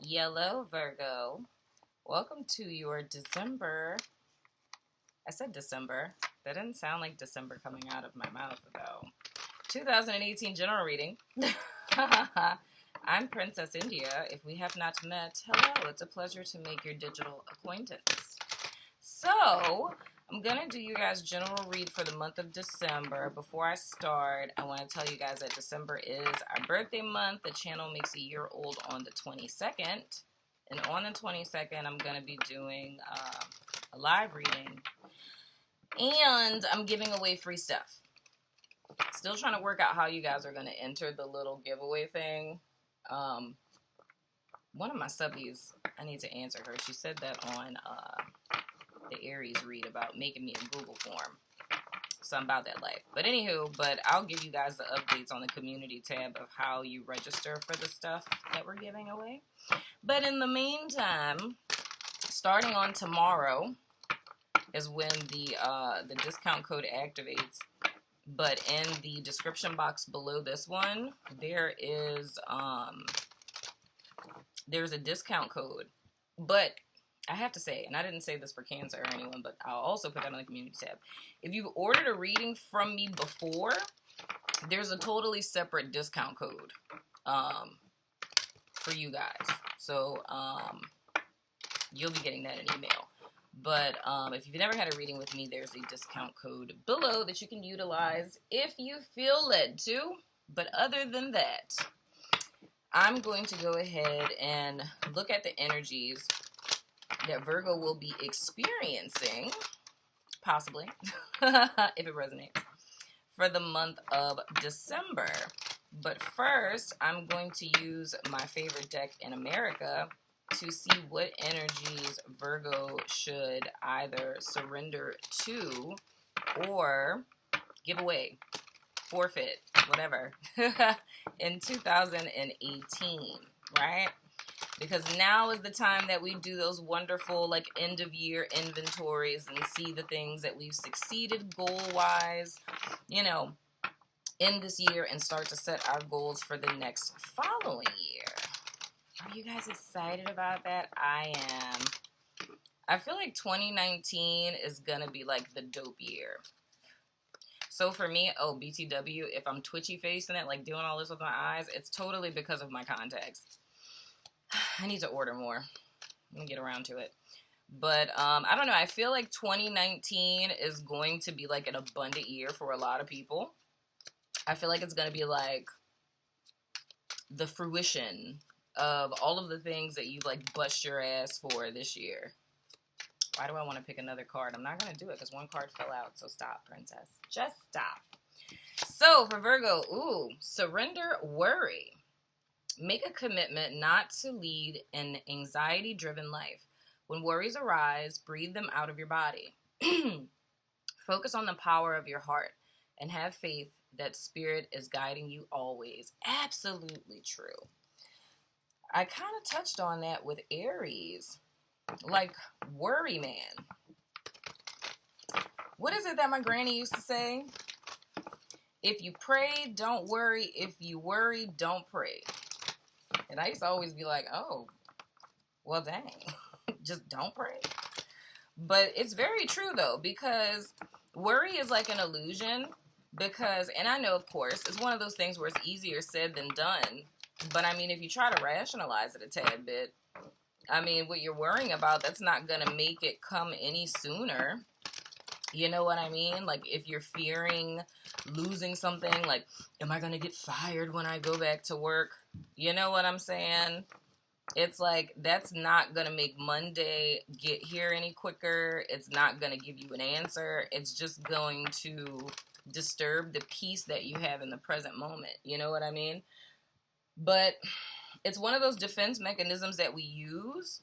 Yellow Virgo. Welcome to your December. I said December. That didn't sound like December coming out of my mouth, though. 2018 general reading. I'm Princess India. If we have not met, hello. It's a pleasure to make your digital acquaintance. So, I'm going to do you guys general read for the month of December. Before I start, I want to tell you guys that December is our birthday month. The channel makes a year old on the 22nd. And on the 22nd, I'm going to be doing a live reading. And I'm giving away free stuff. Still trying to work out how you guys are going to enter the little giveaway thing. One of my subbies, I need to answer her. She said that on the Aries read about making me a Google form. So I'm about that life. But anywho, I'll give you guys the updates on the community tab of how you register for the stuff that we're giving away. But in the meantime, starting on tomorrow is when the discount code activates. But in the description box below this one, there's a discount code. But I have to say, and I didn't say this for Cancer or anyone, but I'll also put that on the community tab. If you've ordered a reading from me before, there's a totally separate discount code for you guys. So you'll be getting that in email. But if you've never had a reading with me, there's a discount code below that you can utilize if you feel led to. But other than that, I'm going to go ahead and look at the energies that Virgo will be experiencing, possibly, if it resonates, for the month of December. But first, I'm going to use my favorite deck in America to see what energies Virgo should either surrender to or give away, forfeit, whatever, in 2018, right? Because now is the time that we do those wonderful, like, end-of-year inventories and see the things that we've succeeded goal-wise, in this year and start to set our goals for the next following year. Are you guys excited about that? I am. I feel like 2019 is going to be, like, the dope year. So for me, BTW, if I'm twitchy-facing it, like, doing all this with my eyes, it's totally because of my contacts. I need to order more. I'm going to get around to it. But, I don't know. I feel like 2019 is going to be, like, an abundant year for a lot of people. I feel like it's going to be, like, the fruition of all of the things that you, like, bust your ass for this year. Why do I want to pick another card? I'm not going to do it because one card fell out. So stop, princess. Just stop. So, for Virgo, surrender worry. Make a commitment not to lead an anxiety-driven life. When worries arise, breathe them out of your body. Focus on the power of your heart and have faith that spirit is guiding you always. Absolutely true. I kind of touched on that with Aries. Like, worry, man. What is it that my granny used to say? If you pray, don't worry. If you worry, don't pray. And I used to always be like, oh, well, dang. Just don't pray. But it's very true, though, because worry is like an illusion. Because, and I know, of course, it's one of those things where it's easier said than done. But, I mean, if you try to rationalize it a tad bit, I mean, what you're worrying about, that's not going to make it come any sooner. You know what I mean? Like, if you're fearing losing something, like, am I going to get fired when I go back to work? You know what I'm saying? It's like, that's not going to make Monday get here any quicker. It's not going to give you an answer. It's just going to disturb the peace that you have in the present moment. You know what I mean? But it's one of those defense mechanisms that we use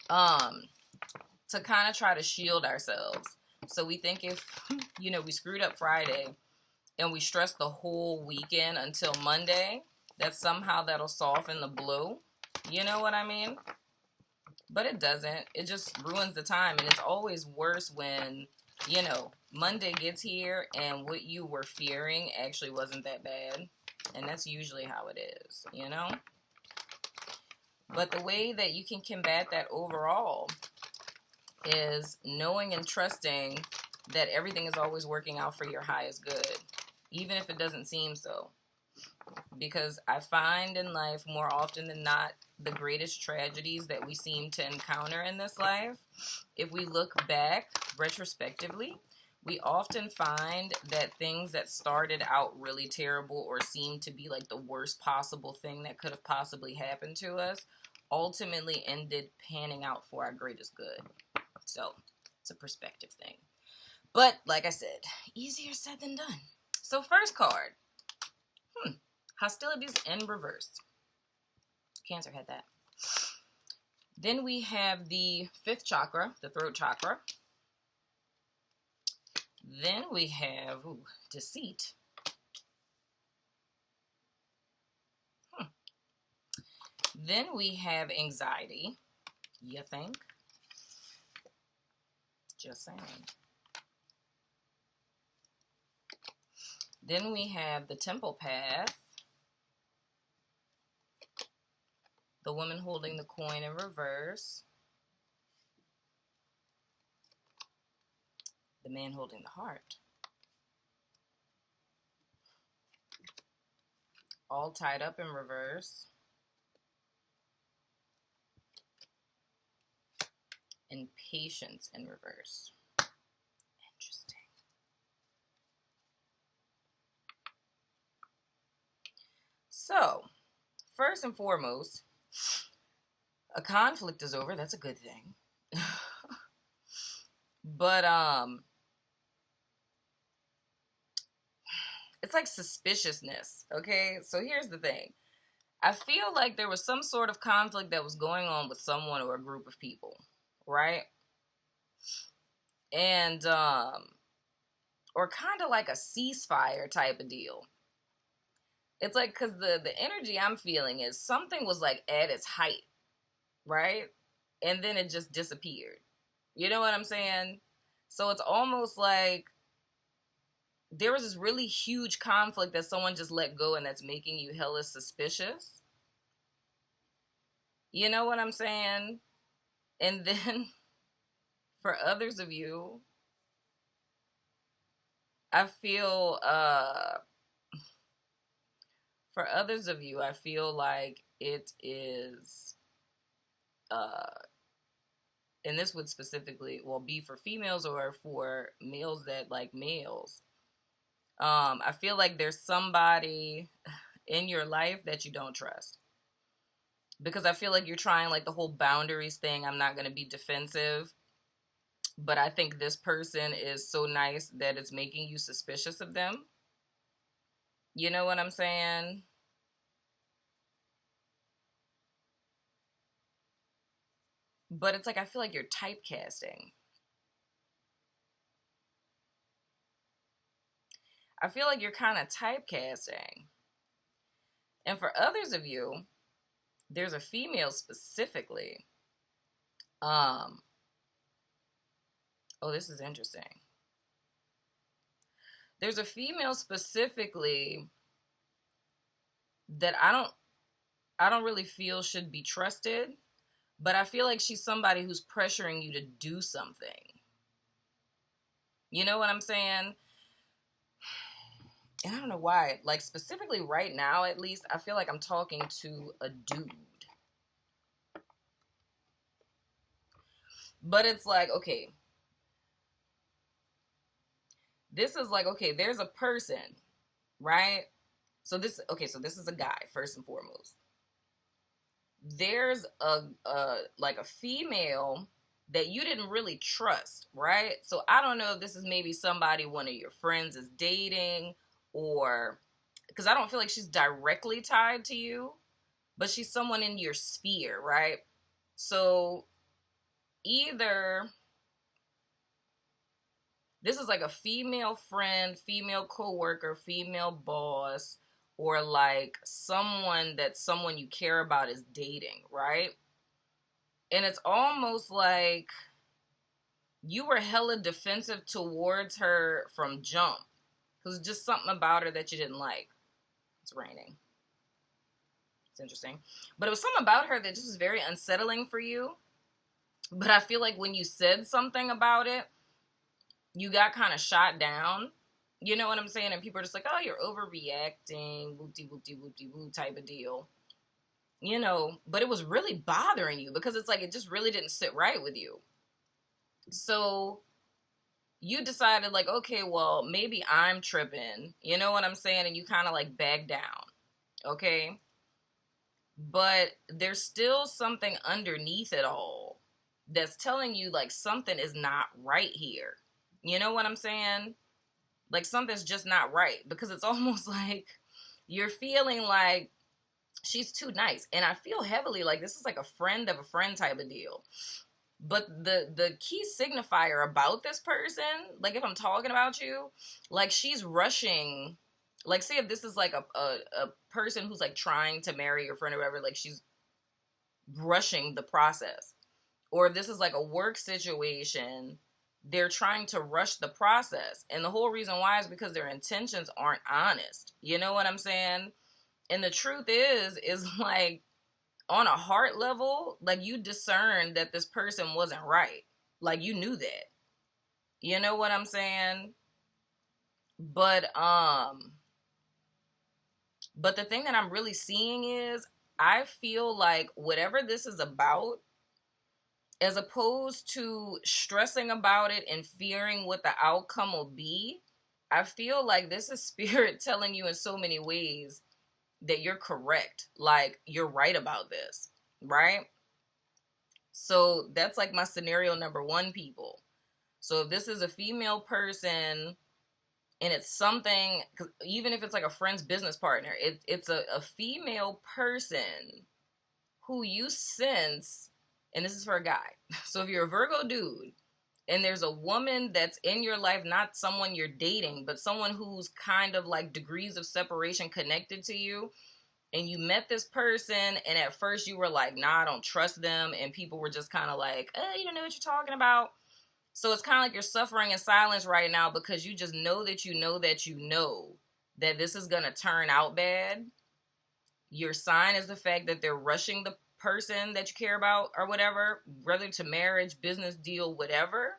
to kind of try to shield ourselves. So we think if, we screwed up Friday and we stress the whole weekend until Monday, that somehow that'll soften the blow. You know what I mean? But it doesn't. It just ruins the time. And it's always worse when, Monday gets here and what you were fearing actually wasn't that bad. And that's usually how it is, But the way that you can combat that overall is knowing and trusting that everything is always working out for your highest good, even if it doesn't seem so. Because I find in life, more often than not, the greatest tragedies that we seem to encounter in this life, if we look back retrospectively, we often find that things that started out really terrible or seemed to be like the worst possible thing that could have possibly happened to us ultimately ended panning out for our greatest good. So, it's a perspective thing. But, like I said, easier said than done. So, first card. Hostilities in reverse. Cancer had that. Then we have the 5th chakra, the throat chakra. Then we have deceit. Then we have anxiety. You think? Just saying. Then we have the temple path. The woman holding the coin in reverse. The man holding the heart. All tied up in reverse. And patience in reverse. Interesting. So, first and foremost, a conflict is over. That's a good thing. But, it's like suspiciousness, okay? So here's the thing. I feel like there was some sort of conflict that was going on with someone or a group of people, right? And, or kind of like a ceasefire type of deal. It's like, because the energy I'm feeling is something was like at its height, right? And then it just disappeared. You know what I'm saying? So it's almost like there was this really huge conflict that someone just let go and that's making you hella suspicious. You know what I'm saying? And then for others of you, I feel, for others of you, I feel like it is, and this would specifically, be for females or for males that like males. I feel like there's somebody in your life that you don't trust. Because I feel like you're trying like the whole boundaries thing. I'm not going to be defensive. But I think this person is so nice that it's making you suspicious of them. You know what I'm saying? But it's like, I feel like you're typecasting. I feel like you're kind of typecasting. And for others of you, there's a female specifically. This is interesting. There's a female specifically that I don't really feel should be trusted, but I feel like she's somebody who's pressuring you to do something. You know what I'm saying? And I don't know why. Like, specifically right now, at least, I feel like I'm talking to a dude. But it's like, okay. This is like, okay, there's a person, right? So this is a guy, first and foremost. There's a female that you didn't really trust, right? So I don't know if this is maybe somebody one of your friends is dating, or because I don't feel like she's directly tied to you, but she's someone in your sphere, right? So either this is like a female friend, female coworker, female boss, or like someone you care about is dating, right? And it's almost like you were hella defensive towards her from jump. Because just something about her that you didn't like. It's raining. It's interesting. But it was something about her that just was very unsettling for you. But I feel like when you said something about it, you got kind of shot down. You know what I'm saying? And people are just like, oh, you're overreacting, whoop-de-whoop-de-whoop-de-whoop type of deal. You know, but it was really bothering you because it's like it just really didn't sit right with you. So you decided like, okay, well, maybe I'm tripping. You know what I'm saying? And you kind of like back down. Okay? But there's still something underneath it all that's telling you like something is not right here. You know what I'm saying? Like something's just not right because it's almost like you're feeling like she's too nice. And I feel heavily like this is like a friend of a friend type of deal. But the key signifier about this person, like if I'm talking about you, like she's rushing, like say if this is like a person who's like trying to marry your friend or whatever, like she's rushing the process. Or if this is like a work situation, they're trying to rush the process. And the whole reason why is because their intentions aren't honest. You know what I'm saying? And the truth is like, on a heart level, like you discerned that this person wasn't right. Like you knew that. You know what I'm saying? But the thing that I'm really seeing is I feel like whatever this is about, as opposed to stressing about it and fearing what the outcome will be, I feel like this is spirit telling you in so many ways that you're correct. Like, you're right about this, right? So that's like my scenario number one, people. So if this is a female person and it's something, even if it's like a friend's business partner, it's a female person who you sense, and this is for a guy. So if you're a Virgo dude and there's a woman that's in your life, not someone you're dating, but someone who's kind of like degrees of separation connected to you, and you met this person, and at first you were like, nah, I don't trust them, and people were just kind of like, you don't know what you're talking about. So it's kind of like you're suffering in silence right now because you just know that you know that you know that this is going to turn out bad. Your sign is the fact that they're rushing the person that you care about or whatever, whether to marriage, business deal, whatever.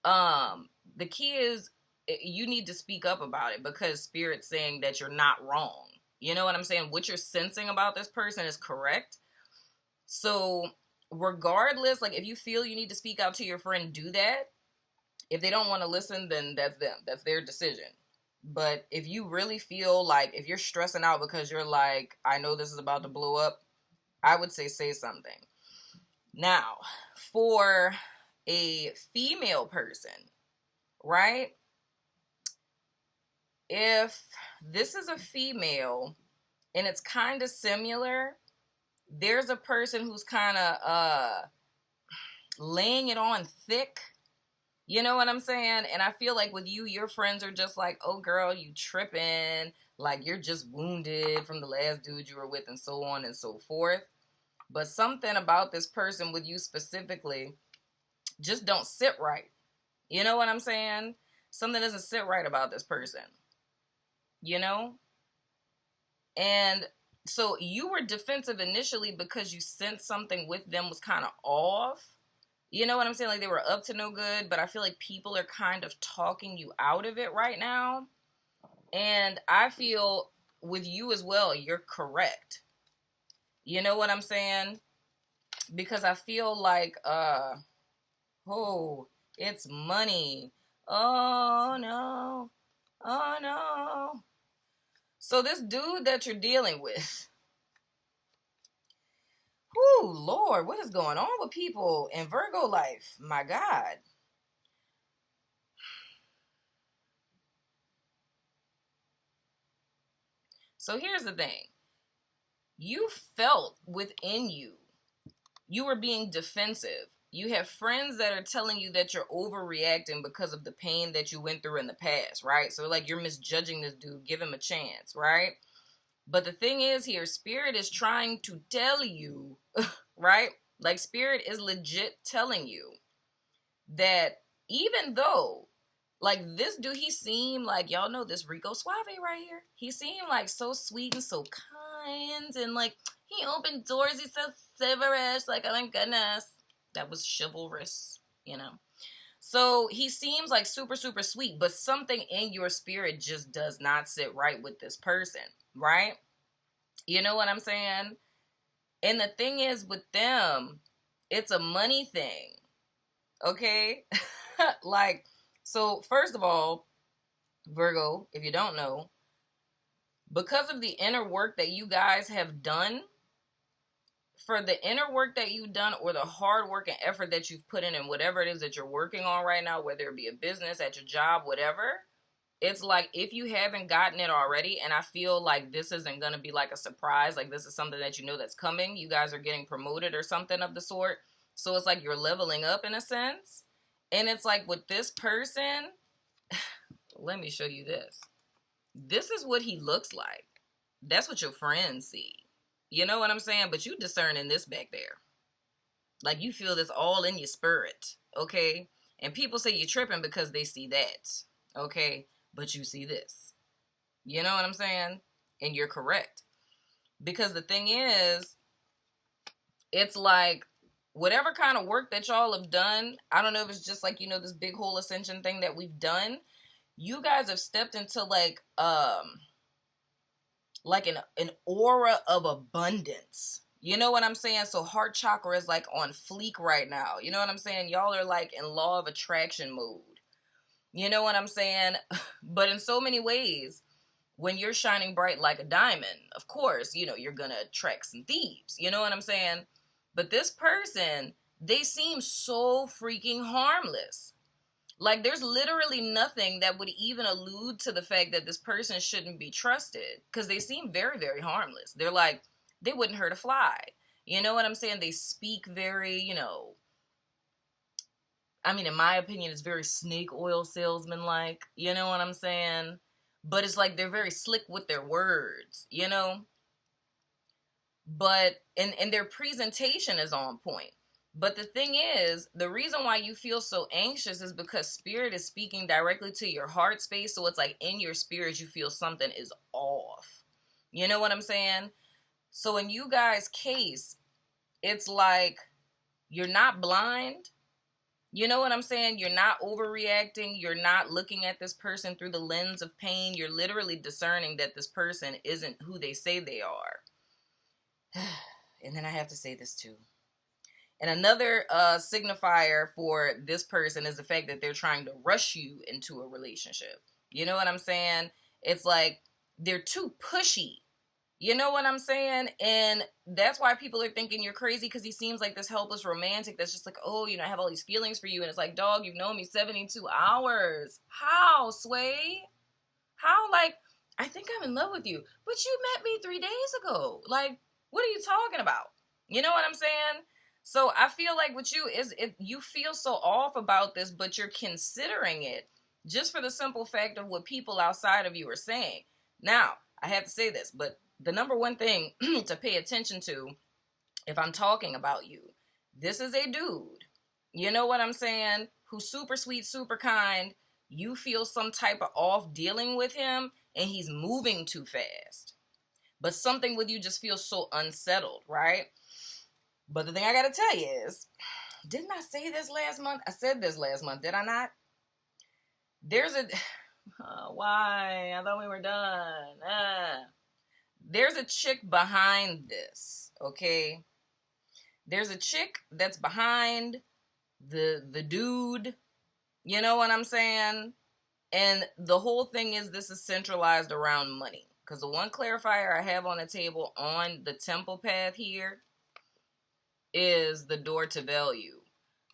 The key is you need to speak up about it because Spirit's saying that you're not wrong. You know what I'm saying? What you're sensing about this person is correct. So regardless, like if you feel you need to speak out to your friend, do that. If they don't want to listen, then that's them. That's their decision. But if you really feel like, if you're stressing out because you're like, I know this is about to blow up, I would say something. Now, for a female person, right? If this is a female and it's kind of similar, there's a person who's kind of laying it on thick. You know what I'm saying? And I feel like with you, your friends are just like, oh girl, you tripping. Like you're just wounded from the last dude you were with and so on and so forth. But something about this person with you specifically just don't sit right. You know what I'm saying? Something doesn't sit right about this person. You know? And so you were defensive initially because you sensed something with them was kind of off. You know what I'm saying? Like they were up to no good, but I feel like people are kind of talking you out of it right now. And I feel with you as well, you're correct. You know what I'm saying? Because I feel like, it's money. Oh no. Oh no. So this dude that you're dealing with, whoo, Lord, what is going on with people in Virgo life? My God. So here's the thing. You felt within you were being defensive. You have friends that are telling you that you're overreacting because of the pain that you went through in the past, right? So like you're misjudging this dude. Give him a chance, right? But the thing is here, Spirit is trying to tell you, right? Like Spirit is legit telling you that even though, like this dude, he seemed like, y'all know this Rico Suave right here. He seemed like so sweet and so kind, and like he opened doors, he's so chivalrous, like, oh my goodness. That was chivalrous, you know. So he seems like super, super sweet, but something in your spirit just does not sit right with this person, right? You know what I'm saying? And the thing is with them, it's a money thing, okay? Like, so first of all, Virgo, if you don't know, because of the inner work that you guys have done, for the inner work that you've done or the hard work and effort that you've put in and whatever it is that you're working on right now, whether it be a business, at your job, whatever, it's like if you haven't gotten it already, and I feel like this isn't going to be like a surprise, like this is something that you know that's coming, you guys are getting promoted or something of the sort, so it's like you're leveling up in a sense, and it's like with this person, let me show you this. This is what he looks like. That's what your friends see. You know what I'm saying? But you discerning this back there. Like you feel this all in your spirit, okay? And people say you're tripping because they see that, okay? But you see this. You know what I'm saying? And you're correct. Because the thing is, it's like whatever kind of work that y'all have done, I don't know if it's just like, you know, this big whole ascension thing that we've done, you guys have stepped into like an aura of abundance. You know what I'm saying? So heart chakra is like on fleek right now. You know what I'm saying? Y'all are like in law of attraction mode. You know what I'm saying? But in so many ways, when you're shining bright like a diamond, of course, you know, you're going to attract some thieves. You know what I'm saying? But this person, they seem so freaking harmless. Like, there's literally nothing that would even allude to the fact that this person shouldn't be trusted. Because they seem very, very harmless. They're like, they wouldn't hurt a fly. You know what I'm saying? They speak very, you know, I mean, in my opinion, it's very snake oil salesman-like. You know what I'm saying? But it's like they're very slick with their words, you know? But, and their presentation is on point. But the thing is, the reason why you feel so anxious is because spirit is speaking directly to your heart space. So it's like in your spirit, you feel something is off. You know what I'm saying? So in you guys' case, it's like you're not blind. You know what I'm saying? You're not overreacting. You're not looking at this person through the lens of pain. You're literally discerning that this person isn't who they say they are. And then I have to say this too. And another signifier for this person is the fact that they're trying to rush you into a relationship. You know what I'm saying? It's like they're too pushy. You know what I'm saying? And that's why people are thinking you're crazy, because he seems like this helpless romantic that's just like, oh, you know, I have all these feelings for you. And it's like, dog, you've known me 72 hours. How, Sway? How? Like, I think I'm in love with you. But you met me 3 days ago. Like, what are you talking about? You know what I'm saying? So I feel like with you is you feel so off about this, but you're considering it just for the simple fact of what people outside of you are saying. Now, I have to say this, but the number one thing to pay attention to if I'm talking about you, this is a dude, you know what I'm saying, who's super sweet, super kind. You feel some type of off dealing with him, and he's moving too fast. But something with you just feels so unsettled, right? But the thing I gotta tell you is, didn't I say this last month? I said this last month, did I not? There's a... why? I thought we were done. There's a chick behind this, okay? There's a chick that's behind the dude. You know what I'm saying? And the whole thing is this is centralized around money. Because the one clarifier I have on the table on the temple path here is the door to value.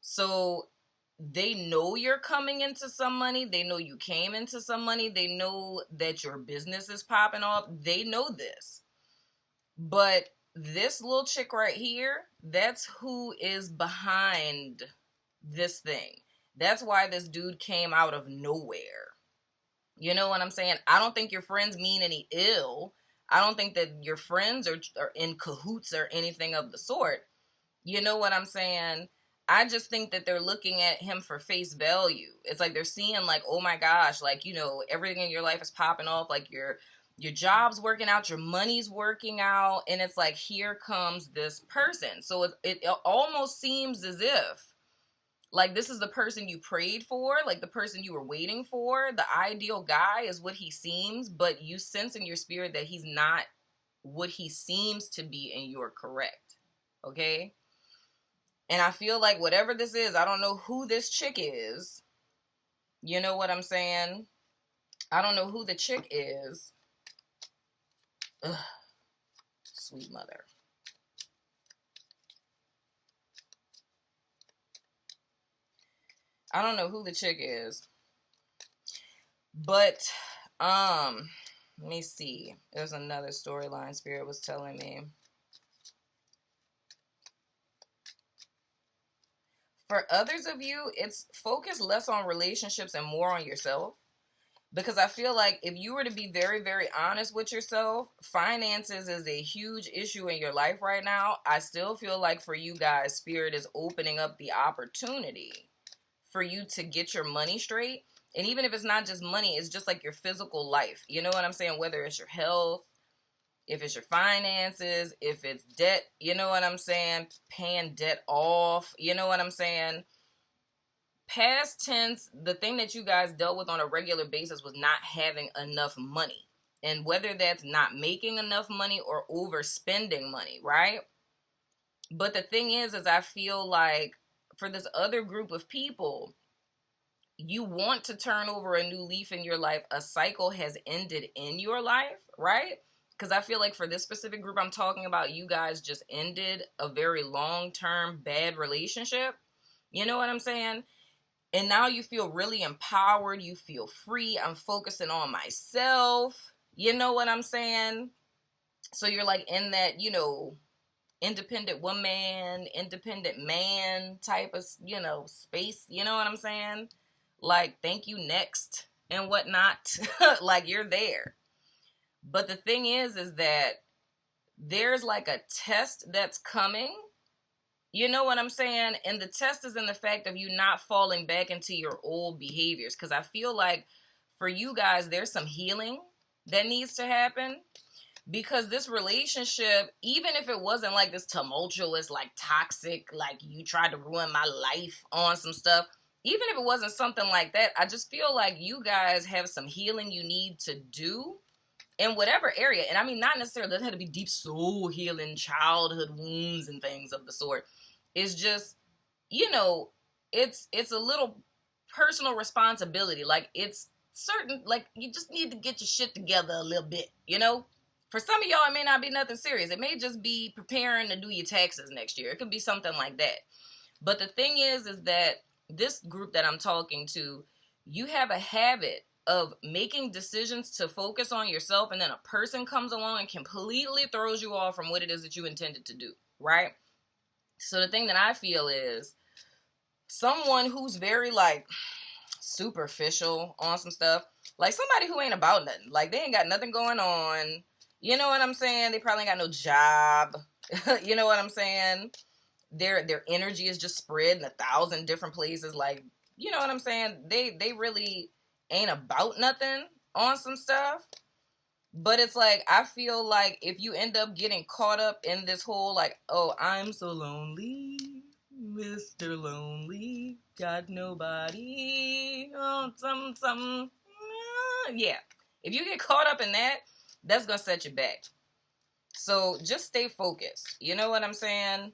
So they know you're coming into some money. They know you came into some money. They know that your business is popping off. They know this. But this little chick right here, that's who is behind this thing. That's why this dude came out of nowhere. You know what I'm saying? I don't think your friends mean any ill. I don't think that your friends are in cahoots or anything of the sort. You know what I'm saying? I just think that they're looking at him for face value. It's like they're seeing like, oh my gosh, like, you know, everything in your life is popping off. Like you're your job's working out, your money's working out, and it's like, here comes this person. So it almost seems as if, like, this is the person you prayed for, like the person you were waiting for. The ideal guy is what he seems, but you sense in your spirit that he's not what he seems to be, and you're correct. Okay? And I feel like whatever this is, I don't know who this chick is. You know what I'm saying? I don't know who the chick is. Ugh. Sweet mother. I don't know who the chick is. But, let me see. There's another storyline Spirit was telling me. For others of you, it's focus less on relationships and more on yourself. Because I feel like if you were to be very, very honest with yourself, finances is a huge issue in your life right now. I still feel like for you guys, Spirit is opening up the opportunity for you to get your money straight. And even if it's not just money, it's just like your physical life. You know what I'm saying? Whether it's your health, if it's your finances, if it's debt, you know what I'm saying? Paying debt off, you know what I'm saying? Past tense, the thing that you guys dealt with on a regular basis was not having enough money. And whether that's not making enough money or overspending money, right? But the thing is I feel like for this other group of people, you want to turn over a new leaf in your life. A cycle has ended in your life, right? Because I feel like for this specific group I'm talking about, you guys just ended a very long-term bad relationship. You know what I'm saying? And now you feel really empowered. You feel free. I'm focusing on myself. You know what I'm saying? So you're like in that, you know, independent woman, independent man type of, you know, space. You know what I'm saying? Like, thank you, next, and whatnot. Like, you're there. But the thing is that there's like a test that's coming. You know what I'm saying? And the test is in the fact of you not falling back into your old behaviors. Because I feel like for you guys, there's some healing that needs to happen. Because this relationship, even if it wasn't like this tumultuous, like toxic, like you tried to ruin my life on some stuff, even if it wasn't something like that, I just feel like you guys have some healing you need to do in whatever area. And I mean, not necessarily, it doesn't have to be deep soul healing, childhood wounds and things of the sort. It's just, you know, it's a little personal responsibility. Like, it's certain, like, you just need to get your shit together a little bit, you know? For some of y'all, it may not be nothing serious. It may just be preparing to do your taxes next year. It could be something like that. But the thing is that this group that I'm talking to, you have a habit of making decisions to focus on yourself, and then a person comes along and completely throws you off from what it is that you intended to do, right? So the thing that I feel is someone who's very, like, superficial on some stuff, like somebody who ain't about nothing, like they ain't got nothing going on, you know what I'm saying? They probably ain't got no job, you know what I'm saying? Their energy is just spread in 1,000 different places, like, you know what I'm saying? They really ain't about nothing on some stuff. But it's like, I feel like if you end up getting caught up in this whole, like, oh, I'm so lonely, Mr. Lonely, got nobody, oh, something, yeah. If you get caught up in that, that's going to set you back. So just stay focused. You know what I'm saying?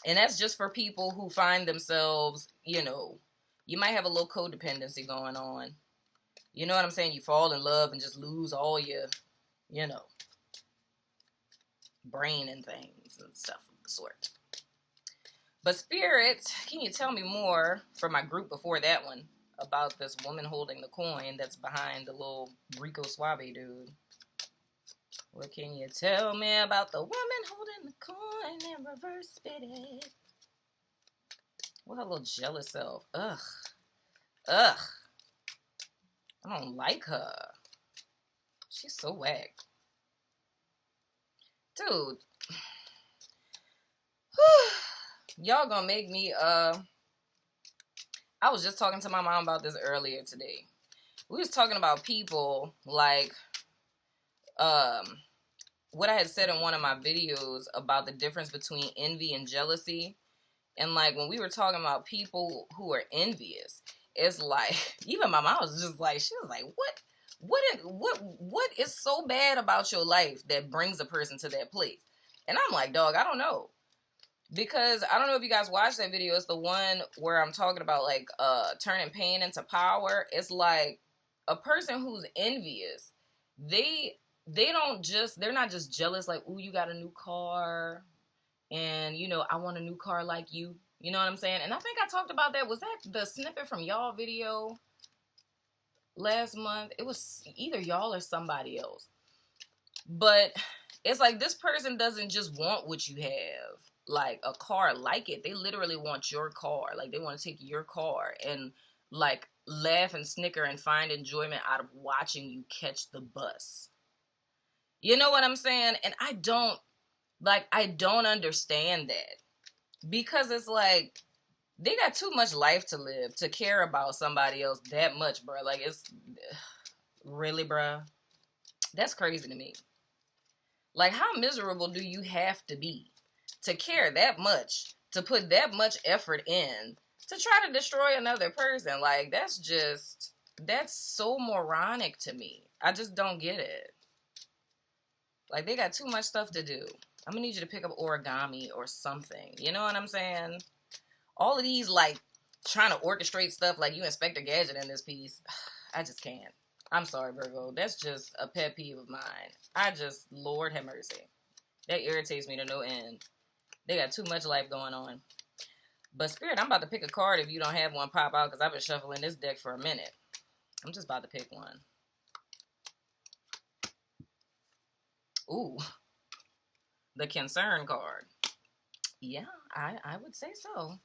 And that's just for people who find themselves, you know, you might have a little codependency going on. You know what I'm saying? You fall in love and just lose all your, you know, brain and things and stuff of the sort. But Spirit, can you tell me more from my group before that one about this woman holding the coin that's behind the little Rico Suave dude? What can you tell me about the woman holding the coin and reverse spit? What her little jealous self. Ugh. I don't like her. She's so whack. Dude. Y'all gonna make me, I was just talking to my mom about this earlier today. We was talking about people, like, what I had said in one of my videos about the difference between envy and jealousy. And like when we were talking about people who are envious, it's like even my mom was just like, she was like, what is so bad about your life that brings a person to that place? And I'm like, dog, I don't know. Because I don't know if you guys watched that video. It's the one where I'm talking about like turning pain into power. It's like a person who's envious, they're not just jealous like, ooh, you got a new car and you know, I want a new car like you. You know what I'm saying? And I think I talked about that. Was that the snippet from y'all video last month? It was either y'all or somebody else. But it's like this person doesn't just want what you have, like a car like it. They literally want your car. Like they want to take your car and like laugh and snicker and find enjoyment out of watching you catch the bus. You know what I'm saying? And I don't understand that, because it's like they got too much life to live to care about somebody else that much, bro. Like, it's really, bro. That's crazy to me. Like, how miserable do you have to be to care that much, to put that much effort in to try to destroy another person? Like, that's so moronic to me. I just don't get it. Like, they got too much stuff to do. I'm gonna need you to pick up origami or something. You know what I'm saying? All of these, like, trying to orchestrate stuff like you Inspector Gadget in this piece. I just can't. I'm sorry, Virgo. That's just a pet peeve of mine. Lord have mercy. That irritates me to no end. They got too much life going on. But Spirit, I'm about to pick a card if you don't have one pop out, because I've been shuffling this deck for a minute. I'm just about to pick one. Ooh. The concern card. Yeah, I would say so.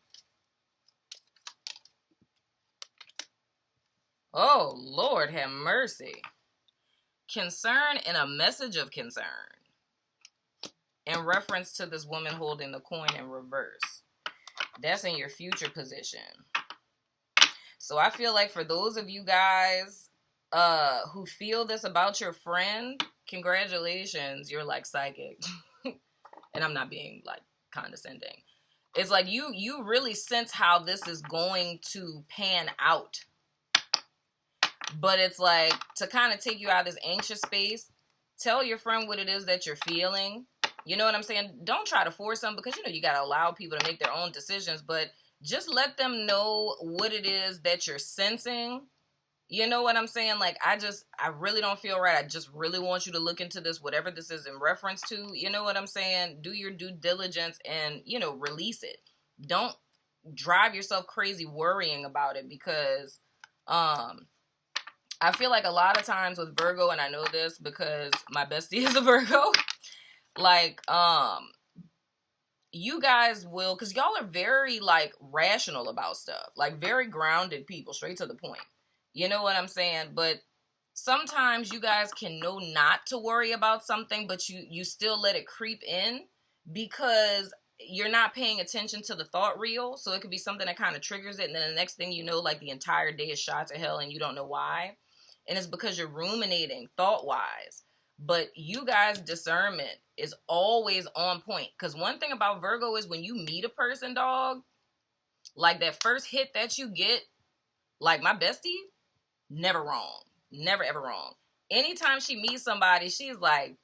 Oh, Lord have mercy. Concern and a message of concern in reference to this woman holding the coin in reverse. That's in your future position. So I feel like for those of you guys who feel this about your friend, congratulations, you're like psychic. And I'm not being like condescending. It's like you really sense how this is going to pan out. But it's like, to kind of take you out of this anxious space, tell your friend what it is that you're feeling. You know what I'm saying? Don't try to force them, because, you know, you got to allow people to make their own decisions. But just let them know what it is that you're sensing. You know what I'm saying? Like, I really don't feel right. I just really want you to look into this, whatever this is in reference to. You know what I'm saying? Do your due diligence and, you know, release it. Don't drive yourself crazy worrying about it, because I feel like a lot of times with Virgo, and I know this because my bestie is a Virgo, like, you guys will, because y'all are very, like, rational about stuff. Like, very grounded people, straight to the point. You know what I'm saying? But sometimes you guys can know not to worry about something, but you still let it creep in because you're not paying attention to the thought reel. So it could be something that kind of triggers it, and then the next thing you know, like, the entire day is shot to hell and you don't know why. And it's because you're ruminating thought-wise. But you guys' discernment is always on point. Because one thing about Virgo is when you meet a person, dog, like that first hit that you get, like my bestie, never wrong. Never, ever wrong. Anytime she meets somebody, she's like,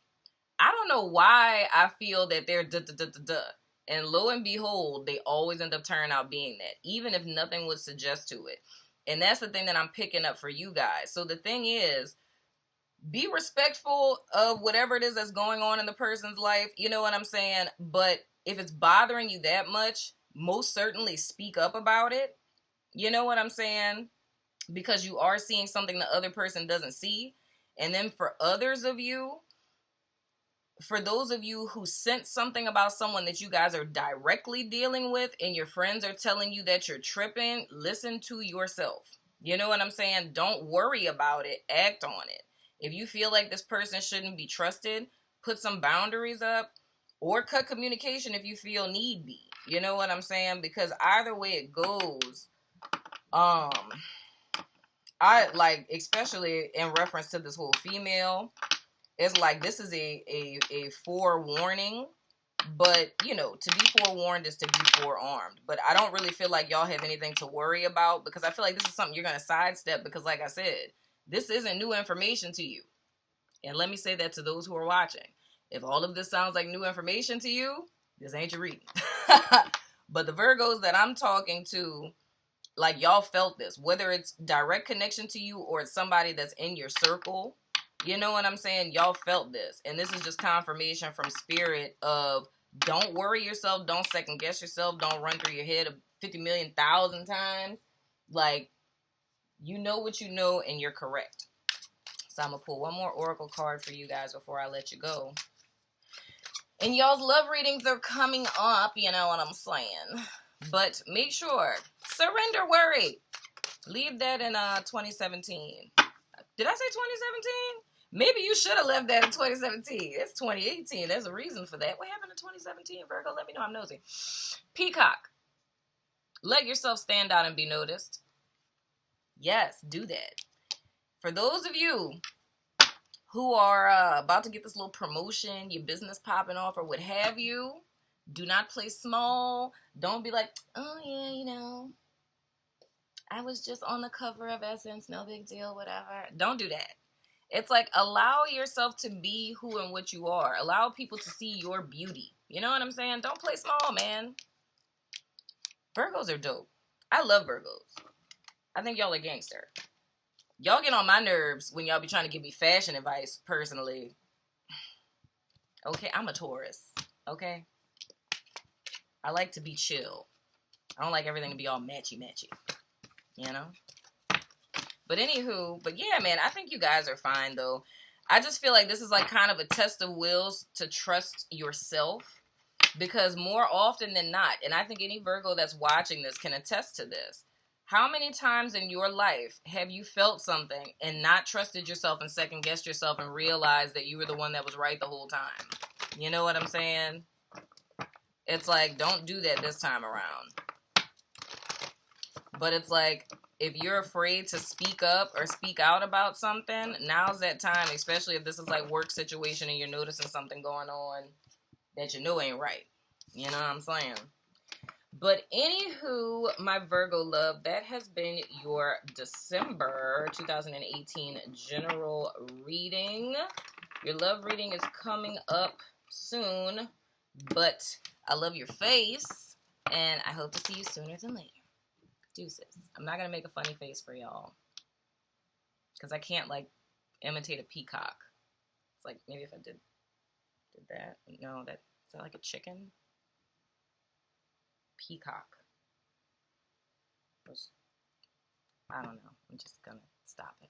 I don't know why I feel that they're da-da-da-da-da. And lo and behold, they always end up turning out being that, even if nothing would suggest to it. And that's the thing that I'm picking up for you guys. So the thing is, be respectful of whatever it is that's going on in the person's life. You know what I'm saying? But if it's bothering you that much, most certainly speak up about it. You know what I'm saying? Because you are seeing something the other person doesn't see. And then for others of you, for those of you who sense something about someone that you guys are directly dealing with and your friends are telling you that you're tripping, listen to yourself. You know what I'm saying? Don't worry about it. Act on it. If you feel like this person shouldn't be trusted, put some boundaries up or cut communication if you feel need be. You know what I'm saying? Because either way it goes, I like, especially in reference to this whole female, It's like this is a forewarning. But, you know, to be forewarned is to be forearmed. But I don't really feel like y'all have anything to worry about, because I feel like this is something you're going to sidestep because, like I said, this isn't new information to you. And let me say that to those who are watching. If all of this sounds like new information to you, this ain't your reading. But the Virgos that I'm talking to, like, y'all felt this. Whether it's direct connection to you or it's somebody that's in your circle, you know what I'm saying? Y'all felt this. And this is just confirmation from spirit of don't worry yourself. Don't second guess yourself. Don't run through your head 50 million thousand times. Like, you know what you know and you're correct. So I'm going to pull one more oracle card for you guys before I let you go. And y'all's love readings are coming up. You know what I'm saying? But make sure. Surrender worry. Leave that in 2017. Did I say 2017? Maybe you should have left that in 2017. It's 2018. There's a reason for that. What happened in 2017, Virgo? Let me know. I'm nosy. Peacock. Let yourself stand out and be noticed. Yes, do that. For those of you who are about to get this little promotion, your business popping off or what have you, do not play small. Don't be like, oh, yeah, you know, I was just on the cover of Essence. No big deal, whatever. Don't do that. It's like, allow yourself to be who and what you are. Allow people to see your beauty. You know what I'm saying? Don't play small, man. Virgos are dope. I love Virgos. I think y'all are gangster. Y'all get on my nerves when y'all be trying to give me fashion advice, personally. Okay, I'm a Taurus. Okay? I like to be chill. I don't like everything to be all matchy-matchy. You know? But anywho, but yeah, man, I think you guys are fine, though. I just feel like this is like kind of a test of wills to trust yourself. Because more often than not, and I think any Virgo that's watching this can attest to this, how many times in your life have you felt something and not trusted yourself and second-guessed yourself and realized that you were the one that was right the whole time? You know what I'm saying? It's like, don't do that this time around. But it's like, if you're afraid to speak up or speak out about something, now's that time, especially if this is like work situation and you're noticing something going on that you know ain't right. You know what I'm saying? But anywho, my Virgo love, that has been your December 2018 general reading. Your love reading is coming up soon, but I love your face, and I hope to see you sooner than later. Deuces. I'm not going to make a funny face for y'all, because I can't, like, imitate a peacock. It's like, maybe if I did that. No, is that like a chicken? Peacock. I don't know. I'm just gonna stop it.